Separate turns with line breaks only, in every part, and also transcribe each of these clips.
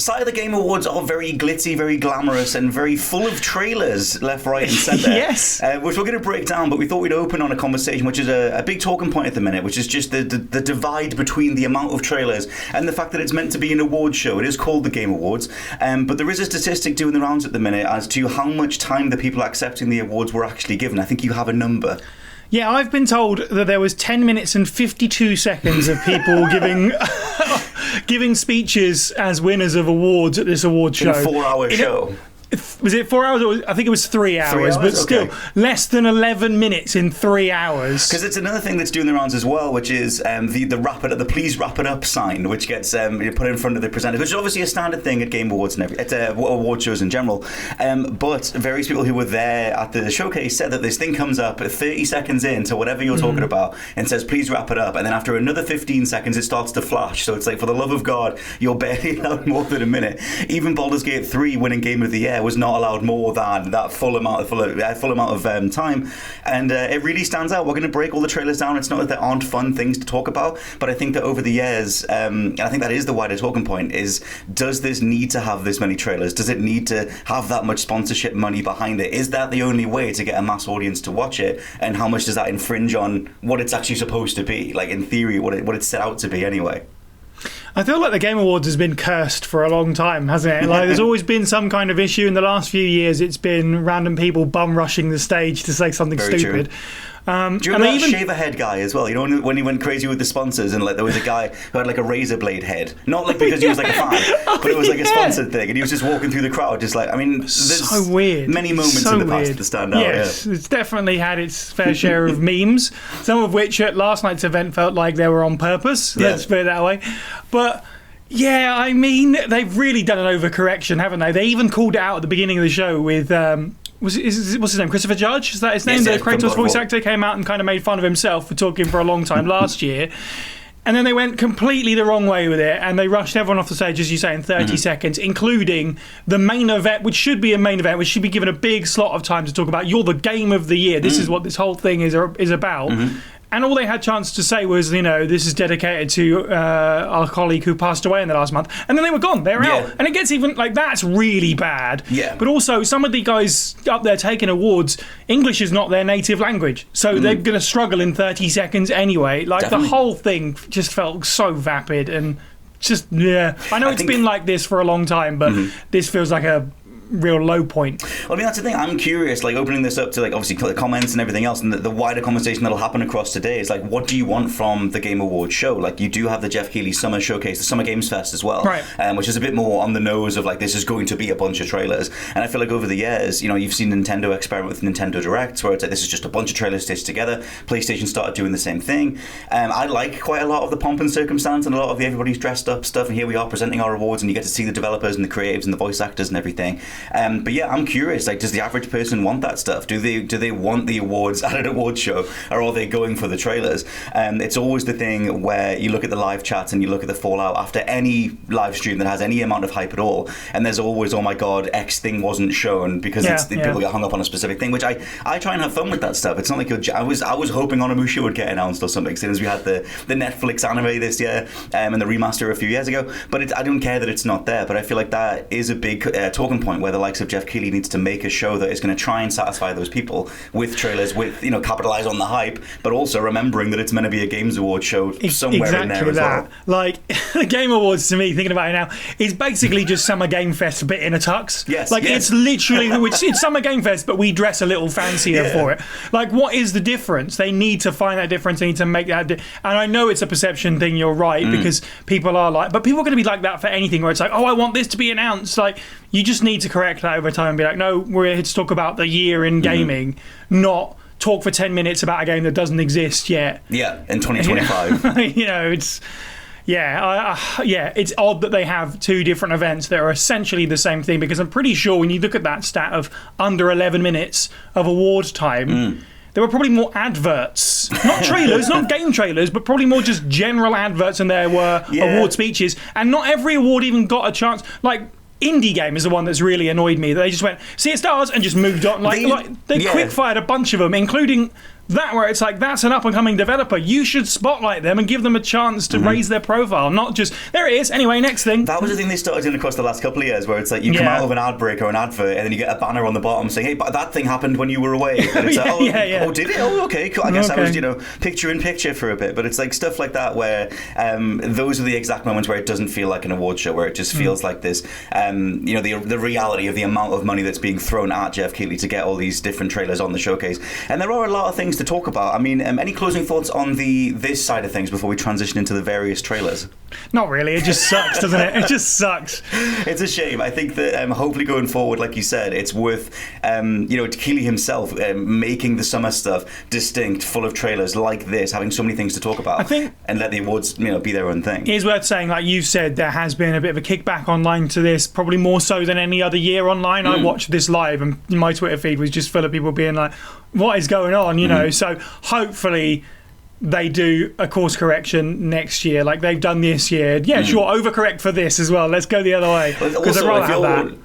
side of the Game Awards are very glitzy, very glamorous, and very full of trailers left, right, and centre.
Yes.
Which we're going to break down, but we thought we'd open on a conversation which is a big talking point at the minute, which is just the divide between the amount of trailers and the fact that it's meant to be an award show. It is called the Game Awards, but there is a statistic doing the rounds at the minute as to how much time the people accepting the awards were actually given. I think you have a number.
Yeah, I've been told that there was 10 minutes and 52 seconds of people giving speeches as winners of awards at this award show.
In a 4-hour show.
Was it 4 hours? I think it was 3 hours.
3 hours,
but still,
okay.
less than 11 minutes in 3 hours.
Because it's another thing that's doing the rounds as well, which is the please wrap it up sign, which gets put in front of the presenter, which is obviously a standard thing at Game Awards and at award shows in general. But various people who were there at the showcase said that this thing comes up 30 seconds into whatever you're talking about and says, please wrap it up. And then after another 15 seconds, it starts to flash. So it's like, for the love of God, you're barely allowed more than a minute. Even Baldur's Gate 3 winning Game of the Year was not allowed more than that full amount of time, and it really stands out. We're going to break all the trailers down. It's not that there aren't fun things to talk about, but I think that over the years, and I think that is the wider talking point, is does this need to have this many trailers? Does it need to have that much sponsorship money behind it? Is that the only way to get a mass audience to watch it? And how much does that infringe on what it's actually supposed to be? Like, in theory, what it's set out to be anyway.
I feel like the Game Awards has been cursed for a long time, hasn't it? Like, there's always been some kind of issue. In the last few years, it's been random people bum rushing the stage to say something
Very
stupid.
True. Do you remember that shave a head guy as well? You know, when he went crazy with the sponsors, and like there was a guy who had like a razor blade head, not like because he was like a fan, but it was like a sponsored thing, and he was just walking through the crowd, just like, I mean, there's
so weird.
Many moments in the past that stand out.
Yes, it's definitely had its fair share of memes, some of which at last night's event felt like they were on purpose. Let's put it that way, but. Yeah, I mean, they've really done an overcorrection, haven't they? They even called it out at the beginning of the show with, what's his name? Christopher Judge? Is that his name?
Yes,
the Kratos voice actor came out and kind of made fun of himself for talking for a long time last year. And then they went completely the wrong way with it, and they rushed everyone off the stage, as you say, in 30 seconds, including the main event, which should be a main event, which should be given a big slot of time to talk about. You're the game of the year. This is what this whole thing is about. And all they had chance to say was, you know, this is dedicated to our colleague who passed away in the last month. And then they were gone. They were out. And it gets even, like, that's really bad.
Yeah.
But also, some of the guys up there taking awards, English is not their native language. So they're going to struggle in 30 seconds anyway. Like,
Definitely.
the whole thing just felt so vapid and just, yeah. I know it's been like this for a long time, but this feels like a real low point.
Well, I mean, that's the thing. I'm curious, like, opening this up to, like, obviously comments and everything else, and the wider conversation that'll happen across today is, like, what do you want from the Game Awards show? Like, you do have the Jeff Keighley Summer Showcase, the Summer Games Fest as well,
right?
Which is a bit more on the nose of, like, this is going to be a bunch of trailers. And I feel like over the years, you know, you've seen Nintendo experiment with Nintendo Directs, where it's like, this is just a bunch of trailers stitched together. PlayStation started doing the same thing. I like quite a lot of the pomp and circumstance and a lot of the everybody's dressed up stuff, and here we are presenting our awards, and you get to see the developers and the creatives and the voice actors and everything. But yeah, I'm curious, like, does the average person want that stuff? Do they want the awards at an award show, or are they going for the trailers? It's always the thing where you look at the live chats and you look at the fallout after any live stream that has any amount of hype at all, and there's always, oh my god, X thing wasn't shown because people get hung up on a specific thing, which I try and have fun with that stuff. It's not like I was hoping Onimusha would get announced or something, since we had the Netflix anime this year and the remaster a few years ago, but I don't care that it's not there. But I feel like that is a big talking point, where the likes of Jeff Keighley needs to make a show that is going to try and satisfy those people with trailers, with, you know, capitalize on the hype, but also remembering that it's meant to be a Games Awards show somewhere in there as well.
Like, the Game Awards, to me, thinking about it now, is basically just Summer Game Fest bit in a tux. It's literally it's Summer Game Fest, but we dress a little fancier for it. Like, what is the difference? They need to find that difference. They need to make that. And I know it's a perception thing. You're right, because people are like, but people are going to be like that for anything, where it's like, oh, I want this to be announced. Like, you just need to correct that over time and be like, no, we're here to talk about the year in gaming, not talk for 10 minutes about a game that doesn't exist yet.
Yeah, in 2025.
You know, it's... it's odd that they have two different events that are essentially the same thing, because I'm pretty sure when you look at that stat of under 11 minutes of award time, there were probably more adverts. Not trailers, not game trailers, but probably more just general adverts than there were award speeches. And not every award even got a chance. Like, Indie Game is the one that's really annoyed me. They just went, see it stars, and just moved on. They quick-fired a bunch of them, including that where it's like, that's an up-and-coming developer. You should spotlight them and give them a chance to raise their profile, not just, there it is, anyway, next thing.
That was the thing they started doing across the last couple of years, where it's like you come out of an ad break or an advert, and then you get a banner on the bottom saying, hey, but that thing happened when you were away. And it's like, oh, did it? Oh, okay, cool. I guess I was, picture-in-picture for a bit. But it's like stuff like that where those are the exact moments where it doesn't feel like an award show, where it just feels like this, the reality of the amount of money that's being thrown at Jeff Keighley to get all these different trailers on the showcase. And there are a lot of things to talk about. I mean, any closing thoughts on this side of things before we transition into the various trailers?
Not really. It just sucks, doesn't it? It just sucks.
It's a shame. I think that hopefully going forward, like you said, it's worth Keighley himself making the summer stuff distinct, full of trailers like this, having so many things to talk about, and let the awards be their own thing.
It is worth saying, like you said, there has been a bit of a kickback online to this, probably more so than any other year online. I watched this live, and my Twitter feed was just full of people being like, what is going on? So hopefully they do a course correction next year, like they've done this year. Yeah, sure, overcorrect for this as well. Let's go the other way.
Also,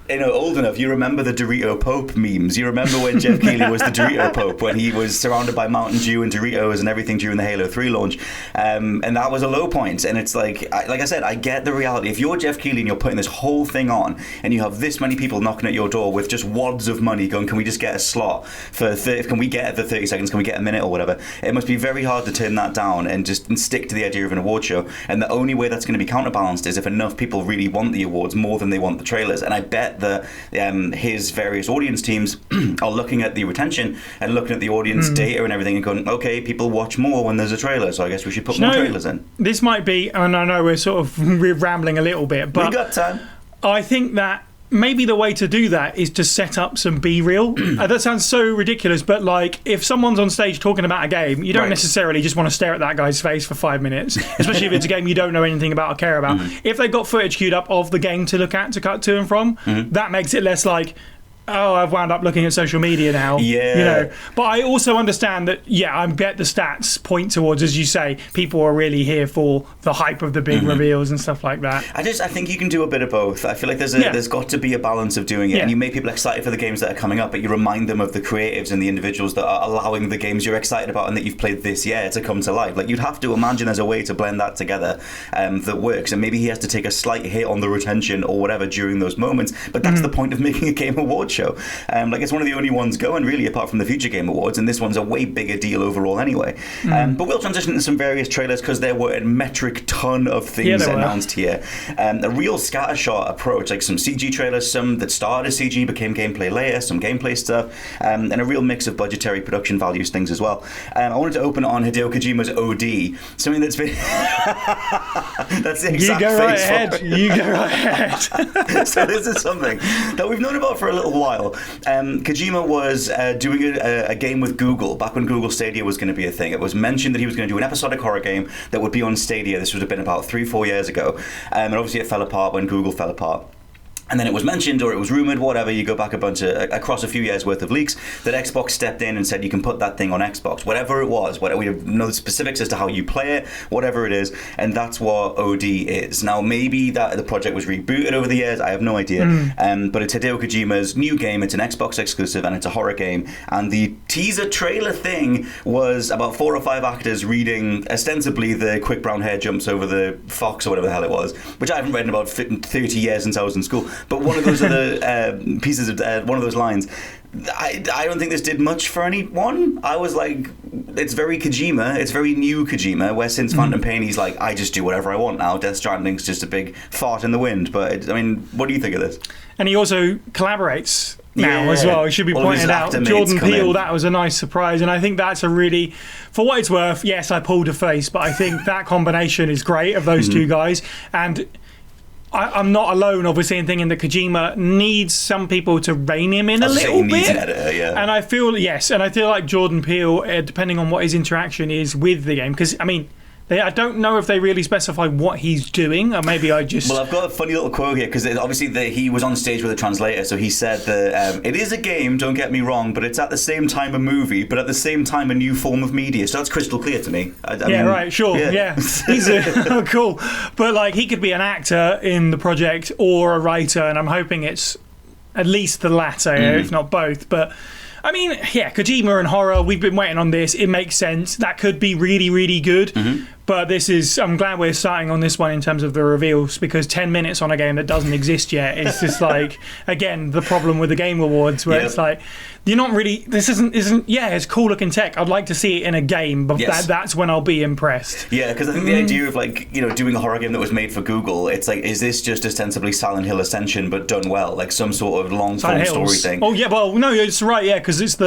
if you're old enough, you remember the Dorito Pope memes. You remember when Jeff Keighley was the Dorito Pope, when he was surrounded by Mountain Dew and Doritos and everything during the Halo 3 launch, and that was a low point. And it's like I said, I get the reality. If you're Jeff Keighley and you're putting this whole thing on, and you have this many people knocking at your door with just wads of money going, can we just get a slot for? Can we get the 30 seconds? Can we get a minute or whatever? It must be very hard to turn that down and just stick to the idea of an award show. And the only way that's going to be counterbalanced is if enough people really want the awards more than they want the trailers. And I bet that his various audience teams are looking at the retention and looking at the audience data and everything and going, okay, people watch more when there's a trailer, so I guess we should put more trailers in.
This might be, and I know we're rambling a little bit, but
we got time.
I think that maybe the way to do that is to set up some B-reel. That sounds so ridiculous, but like if someone's on stage talking about a game, you don't necessarily just want to stare at that guy's face for 5 minutes, especially if it's a game you don't know anything about or care about. If they've got footage queued up of the game to look at, to cut to and from, that makes it less like, oh, I've wound up looking at social media now.
Yeah.
But I also understand that, I bet the stats point towards, as you say, people are really here for the hype of the big reveals and stuff like that.
I think you can do a bit of both. I feel like there's got to be a balance of doing it. And you make people excited for the games that are coming up, but you remind them of the creatives and the individuals that are allowing the games you're excited about and that you've played this year to come to life. Like, you'd have to imagine there's a way to blend that together that works. And maybe he has to take a slight hit on the retention or whatever during those moments. But that's the point of making a Game Awards show. It's one of the only ones going, really, apart from the Future Game Awards, and this one's a way bigger deal overall anyway. But we'll transition into some various trailers because there were a metric ton of things announced here. A real scattershot approach, like some CG trailers, some that started as CG, became gameplay later, some gameplay stuff, and a real mix of budgetary production values things as well. I wanted to open on Hideo Kojima's OD, something that's been... That's the exact
You go right
face
ahead. You go right ahead.
So this is something that we've known about for a little while. Kojima was doing a game with Google back when Google Stadia was going to be a thing. It was mentioned that he was going to do an episodic horror game that would be on Stadia. This would have been about 3-4 years ago. And obviously it fell apart when Google fell apart. And then it was mentioned, or it was rumored, whatever, you go back across a few years worth of leaks, that Xbox stepped in and said you can put that thing on Xbox, whatever it was, we don't know the specifics as to how you play it, whatever it is, and that's what OD is. Now, maybe that the project was rebooted over the years, I have no idea, but it's Hideo Kojima's new game, it's an Xbox exclusive, and it's a horror game, and the teaser trailer thing was about 4 or 5 actors reading, ostensibly, the quick brown hair jumps over the fox, or whatever the hell it was, which I haven't read in about 30 years since I was in school. But one of those other pieces of one of those lines, I don't think this did much for anyone. I was like, it's very Kojima, it's very new Kojima, where since Phantom Pain he's like, I just do whatever I want now. Death Stranding's just a big fart in the wind. But what do you think of this? And
he also collaborates now as well. It should be pointed out. Jordan Peele, that was a nice surprise, and I think that's a really, for what it's worth, yes, I pulled a face, but I think that combination is great of those two guys. And I'm not alone, obviously, in thinking that Kojima needs some people to rein him in a little bit.
An editor,
And I feel like Jordan Peele, depending on what his interaction is with the game, because, I mean, I don't know if they really specify what he's doing, or maybe I just...
Well, I've got a funny little quote here, because obviously he was on stage with a translator, so he said that it is a game, don't get me wrong, but it's at the same time a movie, but at the same time a new form of media. So that's crystal clear to me. I mean,
right, sure, yeah. He's cool. But he could be an actor in the project or a writer, and I'm hoping it's at least the latter, if not both. But I mean, yeah, Kojima and horror, we've been waiting on this. It makes sense. That could be really, really good. But I'm glad we're starting on this one in terms of the reveals, because 10 minutes on a game that doesn't exist yet is just like, again, the problem with the Game Awards, where it's like, you're not really, this isn't, it's cool looking tech. I'd like to see it in a game, but that's when I'll be impressed.
Yeah, because I think the idea of like, doing a horror game that was made for Google, it's like, is this just ostensibly Silent Hill Ascension but done well, like some sort of long form story thing?
Oh yeah, well no, it's right, yeah, because it's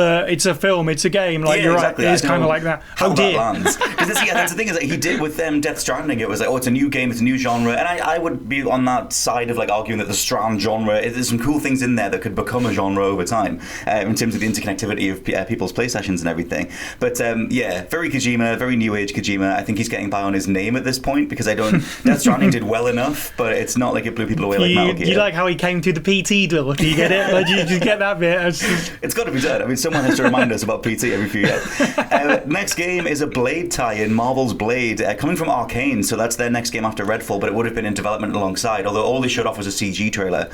a film, it's a game, like you're exactly. Right, it's kind of like that.
How dear. Because that's the thing is that he did with Death Stranding. It was like, it's a new game, it's a new genre, and I would be on that side of like arguing that the Strand genre, there's some cool things in there that could become a genre over time, in terms of the interconnectivity of people's play sessions and everything. But very Kojima, very new age Kojima. I think he's getting by on his name at this point, because Death Stranding did well enough, but it's not like it blew people away like Metal Gear.
You like how he came to the PT deal? Do you get it? Like, you just get that bit?
It's got to be done. I mean, someone has to remind us about PT every few years. Next game is a Blade tie-in, Marvel's Blade, coming from Arcane, so that's their next game after Redfall, but it would have been in development alongside, although all they showed off was a CG trailer,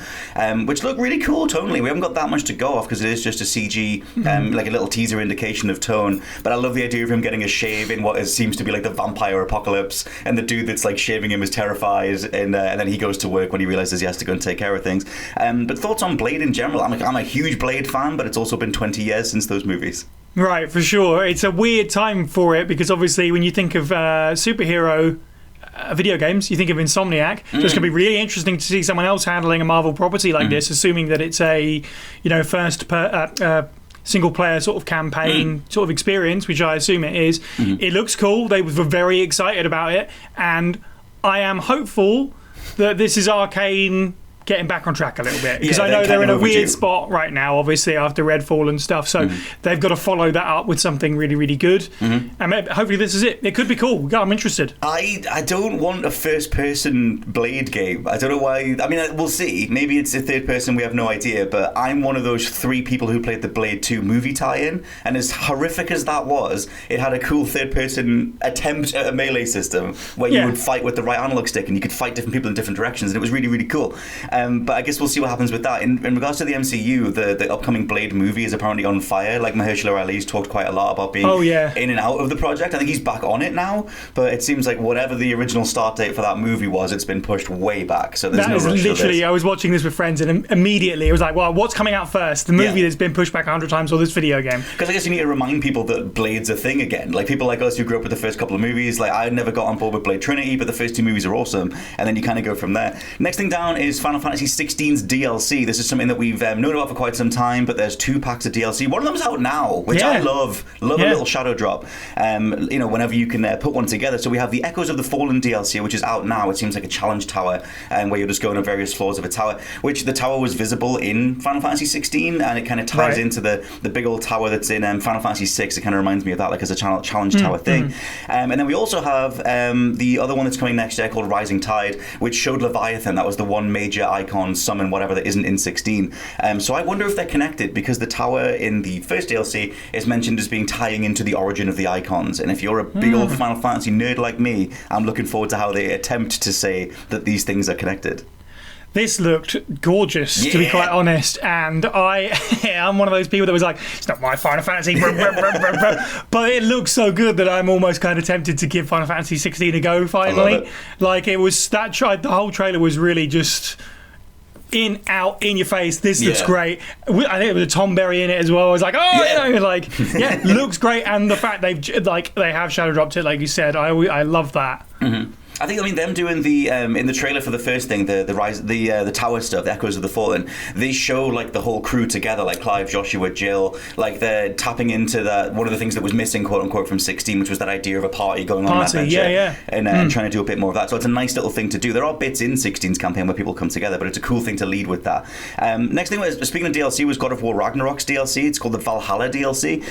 which looked really cool tonally. We haven't got that much to go off, because it is just a CG, like a little teaser indication of tone, but I love the idea of him getting a shave in what seems to be like the vampire apocalypse, and the dude that's like shaving him is terrified, and then he goes to work when he realizes he has to go and take care of things. But thoughts on Blade in general? I'm a huge Blade fan, but it's also been 20 years since those movies.
Right, for sure. It's a weird time for it, because obviously when you think of superhero video games, you think of Insomniac. So it's going to be really interesting to see someone else handling a Marvel property like this, assuming that it's a first single player sort of campaign sort of experience, which I assume it is. It looks cool. They were very excited about it, and I am hopeful that this is Arcane getting back on track a little bit, because I know they're in a weird spot right now, obviously after Redfall and stuff, so they've got to follow that up with something really, really good, and maybe, hopefully this is it. It could be cool. I'm interested.
I don't want a first person Blade game. I don't know why. I mean, we'll see. Maybe it's a third person, we have no idea, but I'm one of those 3 people who played the Blade 2 movie tie-in, and as horrific as that was, it had a cool third person attempt at a melee system where you would fight with the right analog stick, and you could fight different people in different directions, and it was really, really cool. But I guess we'll see what happens with that. In regards to the MCU, the upcoming Blade movie is apparently on fire. Like, Mahershala Ali's talked quite a lot about being in and out of the project. I think he's back on it now, but it seems like whatever the original start date for that movie was, it's been pushed way back. So there's no rush for this.
I was watching this with friends, and immediately it was like, well, what's coming out first? The movie that's been pushed back 100 times, or this video game?
Because I guess you need to remind people that Blade's a thing again. Like, people like us who grew up with the first couple of movies, like, I never got on board with Blade Trinity, but the first 2 movies are awesome, and then you kind of go from there. Next thing down is Final Fantasy 16's DLC. This is something that we've known about for quite some time, but there's 2 packs of DLC. One of them's out now, which I love a little shadow drop, whenever you can put one together. So we have the Echoes of the Fallen DLC, which is out now. It seems like a challenge tower, where you're just going on various floors of a tower, which the tower was visible in Final Fantasy 16, and it kind of ties into the big old tower that's in Final Fantasy 6. It kind of reminds me of that, like as a challenge tower thing. And then we also have the other one that's coming next year called Rising Tide, which showed Leviathan. That was the one major icon summon whatever that isn't in 16. So I wonder if they're connected, because the tower in the first DLC is mentioned as being tying into the origin of the icons. And if you're a big old Final Fantasy nerd like me, I'm looking forward to how they attempt to say that these things are connected.
This looked gorgeous, to be quite honest, and I'm one of those people that was like, it's not my Final Fantasy, but it looks so good that I'm almost kind of tempted to give Final Fantasy 16 a go, finally. Like, it was, the whole trailer was really just in your face. This looks great. I think it was a Tom Berry in it as well. I was like, looks great, and the fact they have shadow dropped it, like you said, I love that.
I think, them doing the in the trailer for the first thing, the tower stuff, the Echoes of the Fallen, they show like the whole crew together, like Clive, Joshua, Jill, like they're tapping into that, one of the things that was missing, quote unquote, from 16, which was that idea of a party going on an adventure, and trying to do a bit more of that. So it's a nice little thing to do. There are bits in 16's campaign where people come together, but it's a cool thing to lead with that. Next thing was, speaking of DLC, was God of War Ragnarok's DLC. It's called the Valhalla DLC,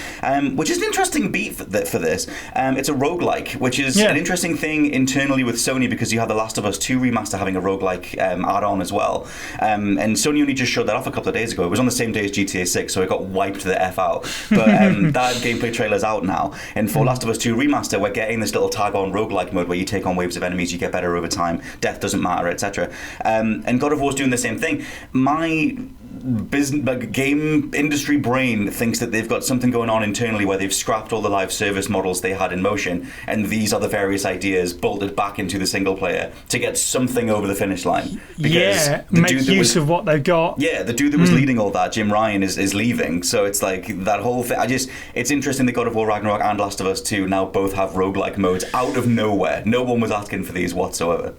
which is an interesting beat for this. It's a roguelike, which is an interesting thing internally with Sony, because you have the Last of Us 2 remaster having a roguelike add-on as well, and Sony only just showed that off a couple of days ago. It was on the same day as GTA 6, so it got wiped the F out, but that gameplay trailer's out now, and for Last of Us 2 remaster, we're getting this little tag-on roguelike mode where you take on waves of enemies, you get better over time, death doesn't matter, etc. And God of War's doing the same thing. business, like game industry brain thinks that they've got something going on internally where they've scrapped all the live service models they had in motion, and these are the various ideas bolted back into the single player to get something over the finish line.
Because make use of what they've got.
Yeah, the dude that was leading all that, Jim Ryan, is leaving. So it's like that whole thing. It's interesting that God of War Ragnarok and Last of Us 2 now both have roguelike modes out of nowhere. No one was asking for these whatsoever.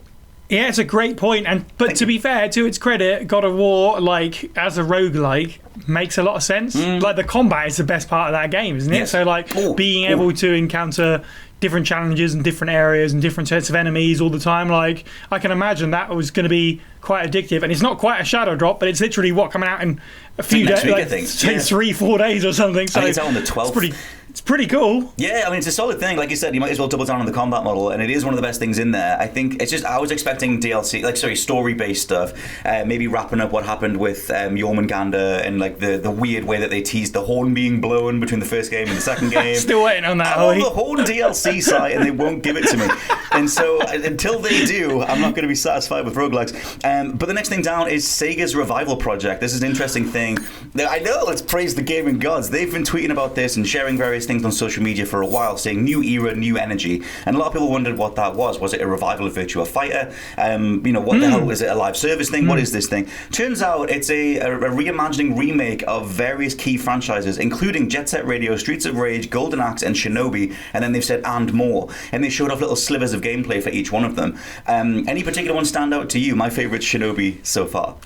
Yeah, it's a great point. But to be fair, to its credit, God of War, like, as a roguelike, makes a lot of sense. Like, the combat is the best part of that game, isn't it? Yes. So, like, being able to encounter different challenges and different areas and different sets of enemies all the time, like, I can imagine that was going to be quite addictive. And it's not quite a shadow drop, but it's literally coming out in a few days, like, say 3-4 days or something. So
I think it's out on the 12th.
It's pretty cool.
Yeah, I mean, it's a solid thing. Like you said, you might as well double down on the combat model, and it is one of the best things in there. I think it's just, I was expecting DLC, story-based stuff, maybe wrapping up what happened with Jormungandr and like the weird way that they teased the horn being blown between the first game and the second game.
Still waiting on that.
I'm on the horn DLC site, and they won't give it to me. And so until they do, I'm not going to be satisfied with roguelikes. But the next thing down is Sega's revival project. This is an interesting thing. I know, let's praise the gaming gods. They've been tweeting about this and sharing various things on social media for a while, saying new era, new energy, and a lot of people wondered what that was. Was it a revival of Virtua Fighter? What the hell is it? A live service thing? What is this thing? Turns out it's a reimagining remake of various key franchises, including Jet Set Radio, Streets of Rage, Golden Axe, and Shinobi. And then they've said and more, and they showed off little slivers of gameplay for each one of them. Any particular one stand out to you? My favourite's Shinobi so far.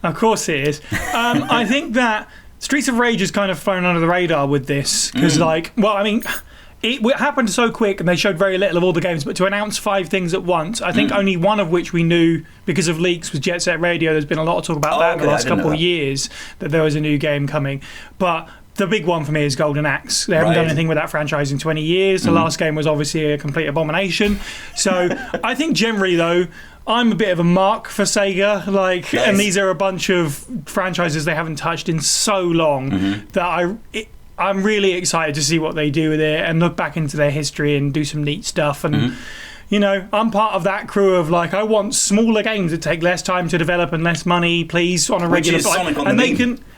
Of course it is. I think that Streets of Rage has kind of flown under the radar with this because, it happened so quick and they showed very little of all the games. But to announce 5 things at once, I think only one of which we knew because of leaks was Jet Set Radio. There's been a lot of talk about that in the last couple of years, that there was a new game coming. But the big one for me is Golden Axe. They haven't done anything with that franchise in 20 years. The last game was obviously a complete abomination. So I think generally, though, I'm a bit of a mark for Sega, and these are a bunch of franchises they haven't touched in so long that I'm really excited to see what they do with it and look back into their history and do some neat stuff. And I'm part of that crew of I want smaller games that take less time to develop and less money, please, on a regular.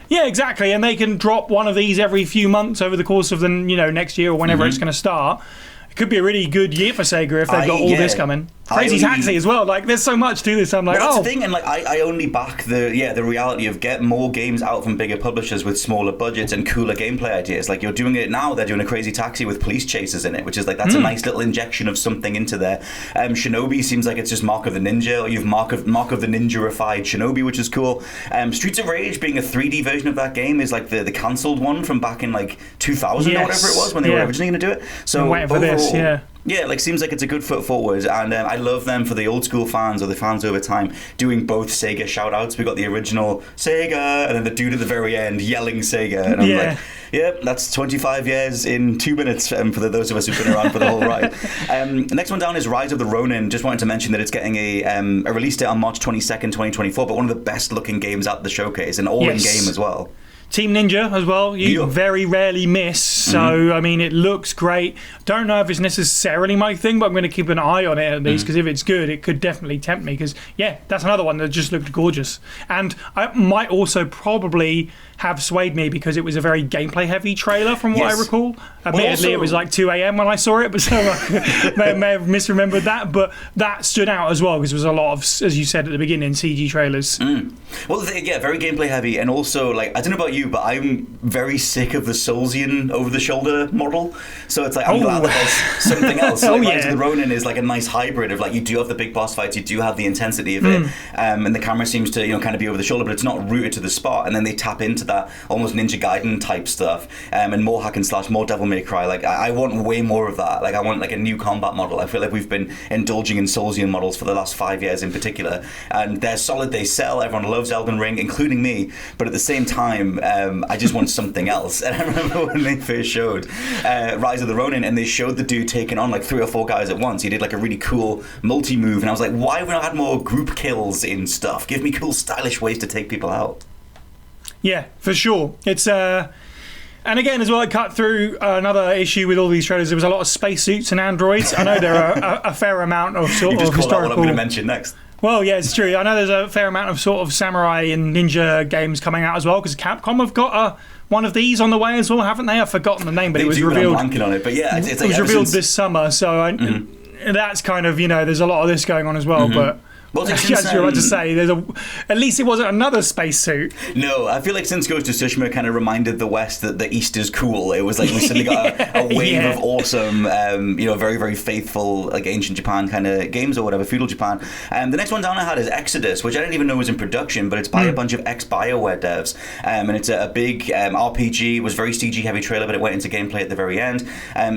Yeah, exactly, and they can drop one of these every few months over the course of the next year or whenever it's going to start. It could be a really good year for Sega if they've got all this coming. Crazy Taxi as well. There's so much to this. I'm like,
that's the thing, and I only back the reality of get more games out from bigger publishers with smaller budgets and cooler gameplay ideas. Like you're doing it now. They're doing a Crazy Taxi with police chases in it, which is that's a nice little injection of something into there. Shinobi seems like it's just Mark of the Ninja, or you've Mark of the Ninja-ified Shinobi, which is cool. Streets of Rage being a 3D version of that game is the cancelled one from back in 2000 or whatever it was when they were originally going to do it. So
I'm waiting for this, yeah.
Yeah, seems like it's a good foot forward, and I love them for the old school fans or the fans over time doing both Sega shout outs. We got the original Sega, and then the dude at the very end yelling Sega, and I'm like, yep, that's 25 years in 2 minutes for those of us who've been around for the whole ride. The next one down is Rise of the Ronin. Just wanted to mention that it's getting a release date on March 22nd, 2024, but one of the best looking games at the showcase, and all in game as well.
Team Ninja as well, you very rarely miss, so I mean it looks great. Don't know if it's necessarily my thing, but I'm going to keep an eye on it at least, because if it's good it could definitely tempt me, because that's another one that just looked gorgeous, and I might also probably have swayed me because it was a very gameplay heavy trailer from what I recall. Admittedly, it was 2 a.m. when I saw it, but so I may have misremembered that, but that stood out as well because there was a lot of, as you said at the beginning, CG trailers.
Well, very gameplay heavy, and also I don't know about you, but I'm very sick of the Soulsian over-the-shoulder model. So it's I'm glad that there's something else. Rise of the Ronin is a nice hybrid of you do have the big boss fights, you do have the intensity of it, and the camera seems to kind of be over the shoulder, but it's not rooted to the spot. And then they tap into that almost Ninja Gaiden type stuff, and more hack and slash, more Devil May Cry. I want way more of that. I want a new combat model. I feel like we've been indulging in Soulsian models for the last 5 years in particular, and they're solid. They sell. Everyone loves Elden Ring, including me. But at the same time, I just want something else. And I remember when they first showed Rise of the Ronin, and they showed the dude taking on 3 or 4 guys at once. He did a really cool multi-move, and I was like, why have we not had more group kills in stuff? Give me cool, stylish ways to take people out.
Yeah, for sure. It's and again, as well, I cut through another issue with all these trailers. There was a lot of spacesuits and androids. I know there are a fair amount of sort of historical.
What I'm going to mention next.
Well, yeah, it's true. I know there's a fair amount of sort of samurai and ninja games coming out as well, because Capcom have got one of these on the way as well, haven't they? I've forgotten the name, but it was revealed.
I'm blanking on it, but yeah,
it was revealed this summer, so that's kind of, there's a lot of this going on as well, but. Well, as you're about to say, at least it wasn't another spacesuit.
No, I feel like since Ghost of Tsushima kind of reminded the West that the East is cool. It was like we suddenly got a wave of awesome, very, very faithful, like ancient Japan kind of games or whatever, feudal Japan. The next one down I had is Exodus, which I didn't even know was in production, but it's by a bunch of ex-BioWare devs. And it's a big RPG. It was very CG-heavy trailer, but it went into gameplay at the very end.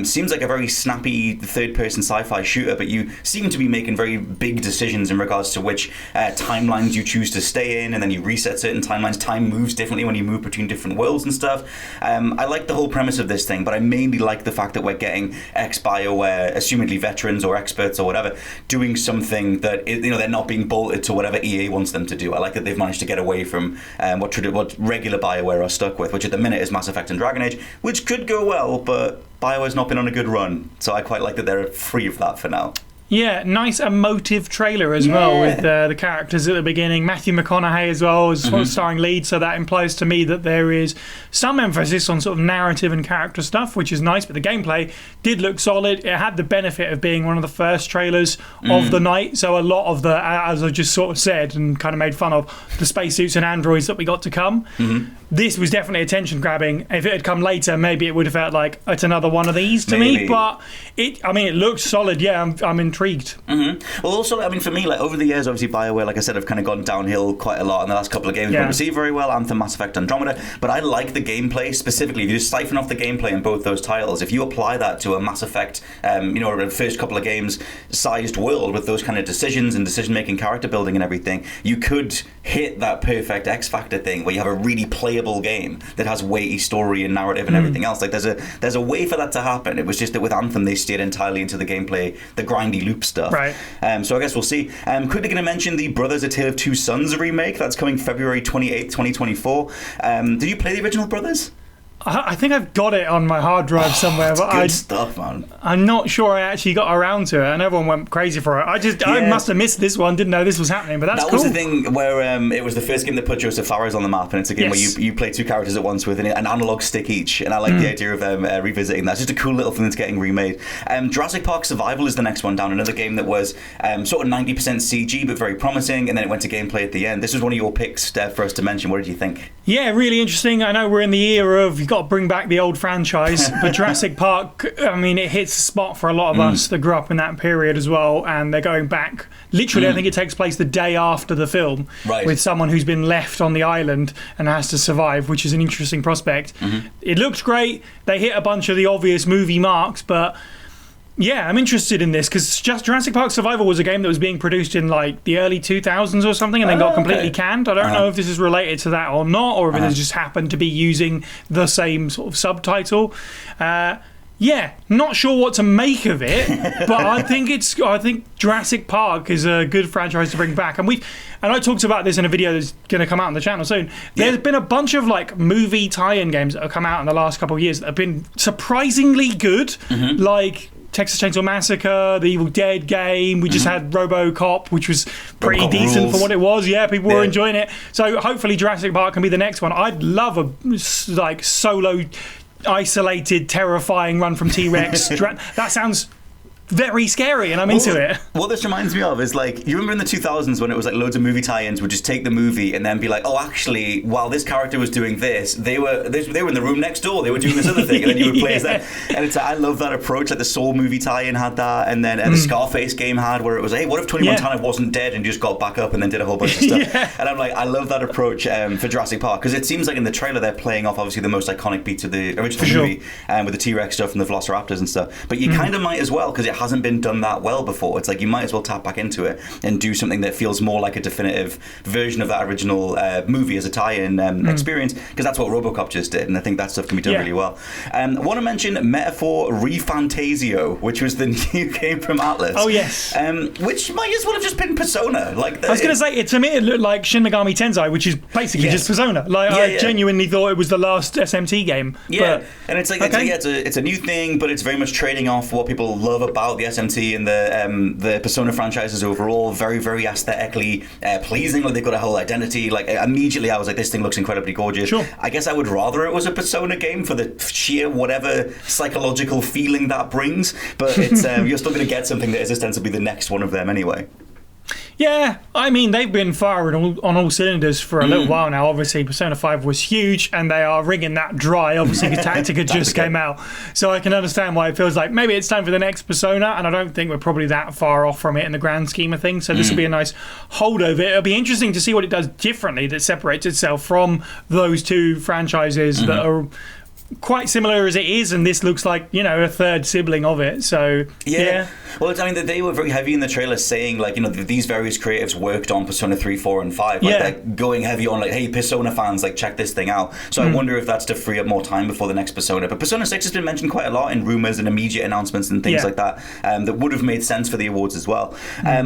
Seems like a very snappy third-person sci-fi shooter, but you seem to be making very big decisions in regards to which timelines you choose to stay in, and then you reset certain timelines. Time moves differently when you move between different worlds and stuff. I like the whole premise of this thing, but I mainly like the fact that we're getting ex-BioWare, assumedly veterans or experts or whatever, doing something that they're not being bolted to whatever EA wants them to do. I like that they've managed to get away from what regular BioWare are stuck with, which at the minute is Mass Effect and Dragon Age, which could go well, but BioWare's not been on a good run, so I quite like that they're free of that for now.
Yeah, nice emotive trailer as well, with the characters at the beginning. Matthew McConaughey as well as starring lead, so that implies to me that there is some emphasis on sort of narrative and character stuff, which is nice, but the gameplay did look solid. It had the benefit of being one of the first trailers of the night, so a lot of the, as I just sort of said and kind of made fun of, the spacesuits and androids that we got to come. This was definitely attention grabbing. If it had come later, maybe it would have felt like it's another one of these to me, but it looks solid. Yeah, I'm intrigued.
Well, also, for me, like over the years, obviously BioWare, like I said, have kind of gone downhill quite a lot in the last couple of games. Don't receive very well, Anthem, Mass Effect, Andromeda, but I like the gameplay specifically. If you just siphon off the gameplay in both those titles, if you apply that to a Mass Effect, a first couple of games sized world with those kind of decisions and decision-making, character building and everything, you could hit that perfect X Factor thing where you have a really playable game that has weighty story and narrative and everything else. Like there's a way for that to happen. It was just that with Anthem they steered entirely into the gameplay, the grindy loop stuff.
Right.
So I guess we'll see. Quickly going to mention the Brothers: A Tale of Two Sons remake that's coming February 28th, 2024. Did you play the original Brothers?
I think I've got it on my hard drive somewhere, but
good stuff, man.
I'm not sure I actually got around to it, and everyone went crazy for it. I must have missed this one, didn't know this was happening, but that's cool.
That was the thing where it was the first game that put Joseph Fares on the map, and it's a game where you play two characters at once with an analog stick each, and I like the idea of revisiting that. It's just a cool little thing that's getting remade. Jurassic Park Survival is the next one down, another game that was sort of 90% CG, but very promising, and then it went to gameplay at the end. This was one of your picks for us to mention. What did you think?
Yeah, really interesting. I know we're in the era of you've got to bring back the old franchise, but Jurassic Park, it hits the spot for a lot of us that grew up in that period as well, and they're going back. Literally, I think it takes place the day after the film, with someone who's been left on the island and has to survive, which is an interesting prospect. It looks great. They hit a bunch of the obvious movie marks, but yeah, I'm interested in this because Jurassic Park Survival was a game that was being produced in like the early 2000s or something, and then got completely canned. I don't know if this is related to that or not, or if it just happened to be using the same sort of subtitle. Not sure what to make of it, but I think Jurassic Park is a good franchise to bring back, and I talked about this in a video that's going to come out on the channel soon. There's been a bunch of like movie tie-in games that have come out in the last couple of years that have been surprisingly good, like Texas Chainsaw Massacre, the Evil Dead game. We just had RoboCop, which was pretty decent for what it was. Yeah, people were enjoying it. So hopefully Jurassic Park can be the next one. I'd love a solo, isolated, terrifying run from T-Rex. That sounds very scary, and I'm into it. What
this reminds me of is like, you remember in the 2000s when it was like loads of movie tie-ins would just take the movie and then be like, oh, actually, while this character was doing this, they were in the room next door, they were doing this other thing, and then you would play as them. And it's I love that approach. Like the Saw movie tie-in had that, and then the Scarface game had, where it was, hey, what if Tony Montana wasn't dead and just got back up and then did a whole bunch of stuff? And I'm like, I love that approach for Jurassic Park, because it seems like in the trailer they're playing off obviously the most iconic beats of the original movie, with the T-Rex stuff and the Velociraptors and stuff. But you kind of might as well, because it hasn't been done that well before. It's like you might as well tap back into it and do something that feels more like a definitive version of that original movie as a tie-in experience, because that's what RoboCop just did, and I think that stuff can be done really well. I want to mention Metaphor Refantasio, which was the new game from Atlas.
Oh yes.
Which might as well have just been Persona. I was
going to say, to me it looked like Shin Megami Tensei, which is basically just Persona. I genuinely thought it was the last SMT game.
And it's like it's a new thing, but it's very much trading off what people love about about the SMT and the Persona franchises overall. Very, very aesthetically pleasing. Like they've got a whole identity. Like immediately, I was like, this thing looks incredibly gorgeous.
Sure.
I guess I would rather it was a Persona game for the sheer whatever psychological feeling that brings. But it's you're still going to get something that is ostensibly the next one of them anyway.
Yeah, I mean, they've been firing on all cylinders for a little while now. Obviously, Persona 5 was huge, and they are wringing that dry, obviously, because Tactica just came out. So I can understand why it feels like maybe it's time for the next Persona, and I don't think we're probably that far off from it in the grand scheme of things. So this will be a nice holdover. It'll be interesting to see what it does differently that separates itself from those two franchises that are quite similar as it is, and this looks like, you know, a third sibling of it. So yeah.
Well, I mean, they were very heavy in the trailer saying, like, you know, these various creatives worked on Persona 3, 4, and 5. Like, they're going heavy on, like, hey, Persona fans, like, check this thing out. So I wonder if that's to free up more time before the next Persona. But Persona 6 has been mentioned quite a lot in rumors and immediate announcements and things like that that would have made sense for the awards as well.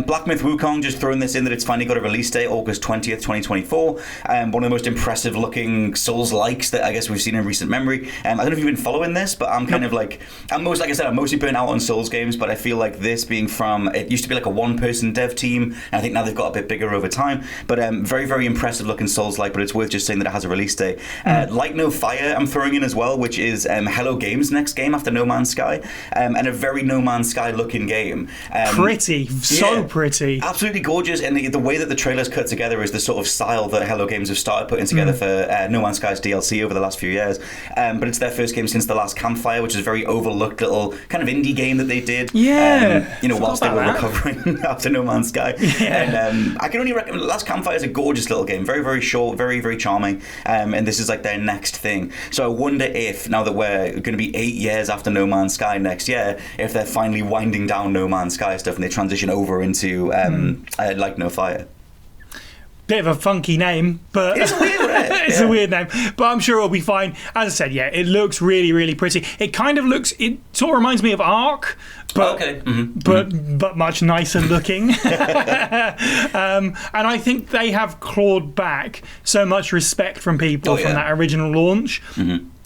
Black Myth Wukong, just throwing this in that it's finally got a release date, August 20th, 2024. One of the most impressive looking Souls-likes that I guess we've seen in recent memory. I don't know if you've been following this, but I'm kind of like, I'm mostly burnt out on Souls games, but I feel like this being from, it used to be like a one-person dev team, and I think now they've got a bit bigger over time, but very, very impressive looking Souls-like, but it's worth just saying that it has a release date. Like No Fire, I'm throwing in as well, which is Hello Games' next game after No Man's Sky, and a very No Man's Sky looking game.
Pretty, so pretty.
Absolutely gorgeous, and the way that the trailer's cut together is the sort of style that Hello Games have started putting together for No Man's Sky's DLC over the last few years, but it's their first game since The Last Campfire, which is a very overlooked little kind of indie game that they did. You know, whilst they were recovering after No Man's Sky. And I can only recommend Last Campfire is a gorgeous little game, very, very short, very, very charming. And this is like their next thing. So I wonder if, now that we're going to be 8 years after No Man's Sky next year, if they're finally winding down No Man's Sky stuff and they transition over into Like No Fire.
Bit of a funky name, but
it's weird, right?
It's a weird name, but I'm sure it'll be fine. As I said, it looks really, really pretty. It kind of looks, it sort of reminds me of Ark, but but much nicer looking. And I think they have clawed back so much respect from people from that original launch.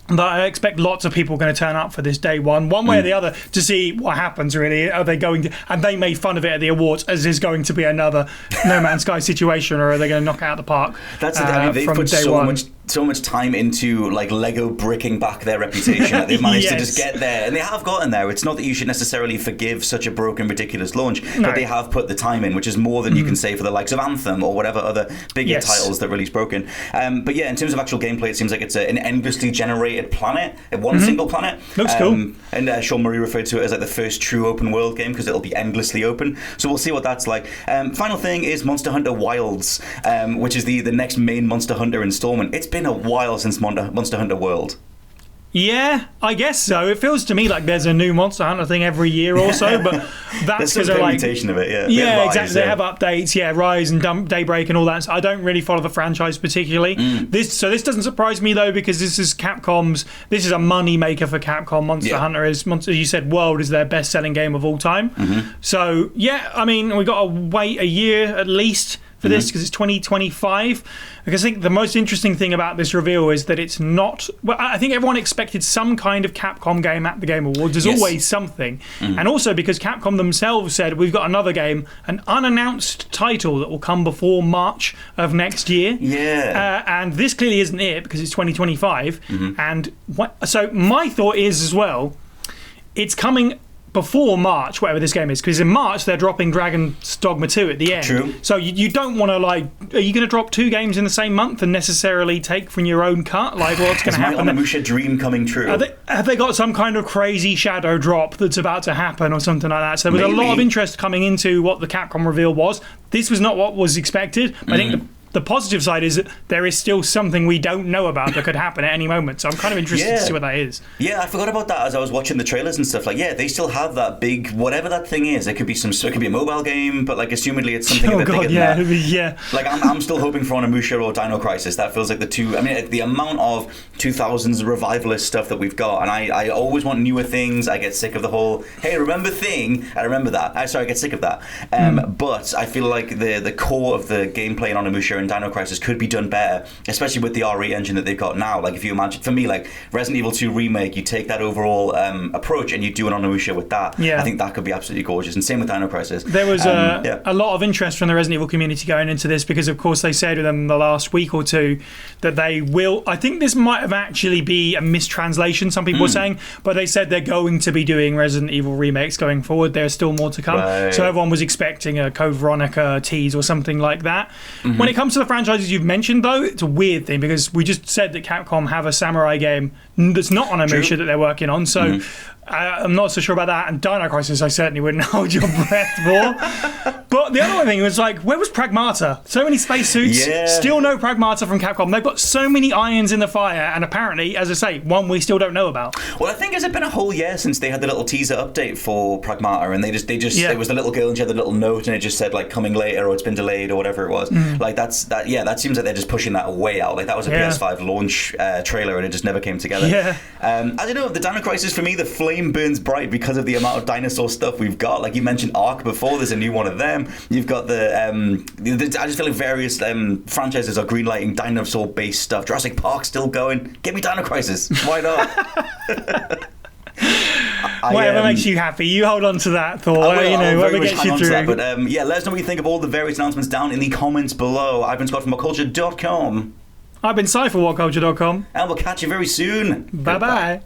That I expect lots of people are going to turn up for this day one way or the other, to see what happens, really. Are they going to, and they made fun of it at the awards, as is going to be another No Man's Sky situation, or are they going to knock it out of the park?
That's the thing. I mean, they've put so much time into like Lego bricking back their reputation that they've managed to just get there, and they have gotten there. It's not that you should necessarily forgive such a broken, ridiculous launch, but they have put the time in, which is more than you can say for the likes of Anthem or whatever other bigger titles that release broken. But yeah, in terms of actual gameplay, it seems like it's an endlessly generated planet, one single planet.
Looks cool.
And Sean Murray referred to it as like the first true open world game because it'll be endlessly open. So we'll see what that's like. Final thing is Monster Hunter Wilds, which is the next main Monster Hunter installment. It's been a while since Monster Hunter World.
Yeah, I guess so. It feels to me like there's a new Monster Hunter thing every year or so, but that's because they're like
of it,
Rise, exactly. They have updates, Rise and Daybreak and all that. So I don't really follow the franchise particularly. This doesn't surprise me though, because this is Capcom's. This is a money maker for Capcom. Monster Hunter is, you said, World is their best-selling game of all time. So yeah, I mean, we got to wait a year at least for this, because it's 2025. Because I think the most interesting thing about this reveal is that it's not. Well, I think everyone expected some kind of Capcom game at the Game Awards. There's always something, and also because Capcom themselves said we've got another game, an unannounced title that will come before March of next year. And this clearly isn't it, because it's 2025. And so my thought is as well, it's coming before March, whatever this game is, because in March they're dropping Dragon's Dogma 2 at the end.
True.
So you don't want to, like, are you going to drop 2 games in the same month and necessarily take from your own cut? Like, what's going to happen?
Is my Onimusha dream coming true?
Have they got some kind of crazy shadow drop that's about to happen or something like that? So there was a lot of interest coming into what the Capcom reveal was. This was not what was expected, but I think the positive side is that there is still something we don't know about that could happen at any moment. So I'm kind of interested to see what that is.
Yeah, I forgot about that as I was watching the trailers and stuff. Like, they still have that big, whatever that thing is. It could be a mobile game, but like, assumedly it's something a bit bigger than that. Like, I'm still hoping for Onimusha or Dino Crisis. That feels like the two. I mean, the amount of 2000s revivalist stuff that we've got, and I always want newer things. I get sick of the whole, hey, remember thing? I remember that. I get sick of that. But I feel like the core of the gameplay in Onimusha and Dino Crisis could be done better, especially with the RE engine that they've got now. Like, if you imagine, for me, like Resident Evil 2 Remake, you take that overall approach and you do an Onimusha with that. I think that could be absolutely gorgeous. And same with Dino Crisis.
There was a lot of interest from the Resident Evil community going into this because, of course, they said within the last week or two that they will. I think this might have actually be a mistranslation, some people were saying, but they said they're going to be doing Resident Evil remakes going forward. There's still more to come. Right. So everyone was expecting a Code Veronica tease or something like that. When it comes to the franchises you've mentioned, though, it's a weird thing because we just said that Capcom have a samurai game that's not on Onimusha that they're working on. So I'm not so sure about that. And Dino Crisis, I certainly wouldn't hold your breath for. But the other thing was, like, where was Pragmata? So many spacesuits, still no Pragmata from Capcom. They've got so many irons in the fire, and apparently, as I say, one we still don't know about.
Well, I think it's been a whole year since they had the little teaser update for Pragmata, and they just it was the little girl and she had the little note, and it just said like coming later or it's been delayed or whatever it was. Like that seems like they're just pushing that way out. Like that was a PS5 launch trailer, and it just never came together. I don't know. The Dino Crisis for me, the flame burns bright because of the amount of dinosaur stuff we've got. Like you mentioned Ark before, there's a new one of them. You've got I just feel like various franchises are greenlighting dinosaur-based stuff. Jurassic Park's still going. Give me Dino Crisis. Why not?
Whatever makes you happy, you hold on to that thought. Whatever gets you through.
That, but let us know what you think of all the various announcements down in the comments below. I've been Scott from whatculture.com.
I've been Cy for whatculture.com.
And we'll catch you very soon.
Bye-bye.